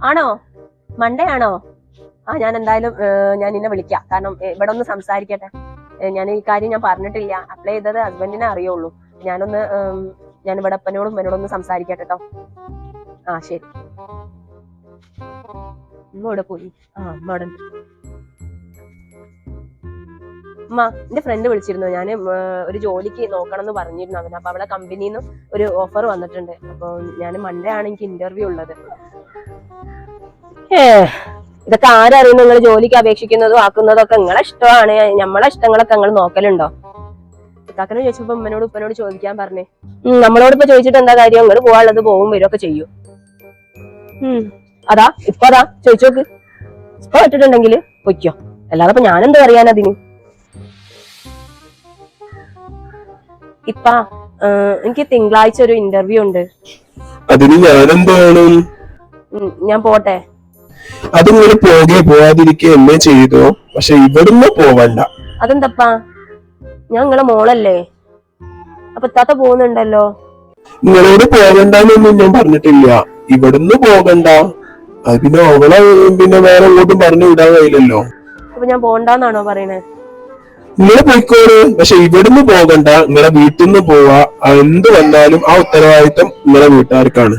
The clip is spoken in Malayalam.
ആണോ? മൺഡേ ആണോ? ഞാൻ എന്തായാലും ഞാൻ നിന്നെ വിളിക്കാം. കാരണം ഇവിടെ ഒന്ന് സംസാരിക്കട്ടെ. ഞാൻ ഈ കാര്യം ഞാൻ പറഞ്ഞിട്ടില്ല. അപ്ലൈ ചെയ്തത് ഹസ്ബൻഡിനെ അറിയുള്ളൂ. ഞാൻ ഇവിടെ അപ്പനോടും ഉമ്മനോടൊന്ന് സംസാരിക്കട്ടെ കേട്ടോ. ശരി. ഉമ്മ ഇവിടെ പോയി. ഉമ്മ അവിടെ ഉണ്ട്. ഉമ്മ, എന്റെ ഫ്രണ്ട് വിളിച്ചിരുന്നു. ഞാൻ ഒരു ജോലിക്ക് നോക്കണം എന്ന് പറഞ്ഞിരുന്നു അവന്. അപ്പൊ അവളെ കമ്പനിയിൽ നിന്ന് ഒരു ഓഫർ വന്നിട്ടുണ്ട്. അപ്പൊ ഞാൻ മൺഡേ ആണ് എനിക്ക് ഇന്റർവ്യൂ ഉള്ളത്. ഇതൊക്കെ ആരറിയും? നിങ്ങൾ ജോലിക്ക് അപേക്ഷിക്കുന്നതും ആക്കുന്നതും ഒക്കെ നിങ്ങളെ ഇഷ്ടമാണ്. നമ്മളെ ഇഷ്ടങ്ങളൊക്കെ നിങ്ങൾ നോക്കലുണ്ടോ? ഇക്കാക്കനെ ചോദിച്ചപ്പോ ഉമ്മനോട് ഉപ്പനോട് ചോദിക്കാൻ പറഞ്ഞേ. നമ്മളോടിപ്പോ ചോദിച്ചിട്ട് എന്താ കാര്യം? നിങ്ങൾ പോകാനുള്ളത് പോവും വരും ഒക്കെ ചെയ്യും. ഇപ്പതാ ചോദിച്ചോക്ക്. ഇപ്പൊ ഇട്ടിട്ടുണ്ടെങ്കിൽ പൊയ്ക്കോ. അല്ലാതെ ഇപ്പൊ ഞാനെന്ത് പറയാനതിന്? എനിക്ക് തിങ്കളാഴ്ച ഒരു ഇന്റർവ്യൂ ഉണ്ട്. അതിന് ഞാനെന്താണ്? ഞാൻ പോട്ടെ. അതിങ്ങനെ പോകാതിരിക്കുക എന്നെ ചെയ്തോ, പക്ഷെ ഇവിടുന്ന് പോവണ്ട. അതെന്തപ്പാ? ഞാൻ നിങ്ങളെ മോളല്ലേ? അപ്പൊ ഇത്താത്ത പോകുന്നുണ്ടല്ലോ. നിങ്ങളോട് പോകണ്ടെന്നൊന്നും ഞാൻ പറഞ്ഞിട്ടില്ല. ഇവിടുന്ന് പോകണ്ട. അത് പിന്നെ അവളെ പിന്നെ വേറെ എങ്ങോട്ടും പറഞ്ഞു വിടാൻ കഴിയില്ലല്ലോ. അപ്പൊ ഞാൻ പോണ്ടെന്നാണോ പറയണേ? നിങ്ങള് പോയിക്കോളൂ, പക്ഷെ ഇവിടുന്ന് പോകണ്ട. നിങ്ങളെ വീട്ടിൽ നിന്ന് പോവാ. എന്ത് വന്നാലും ആ ഉത്തരവാദിത്തം നിങ്ങളെ വീട്ടുകാർക്കാണ്.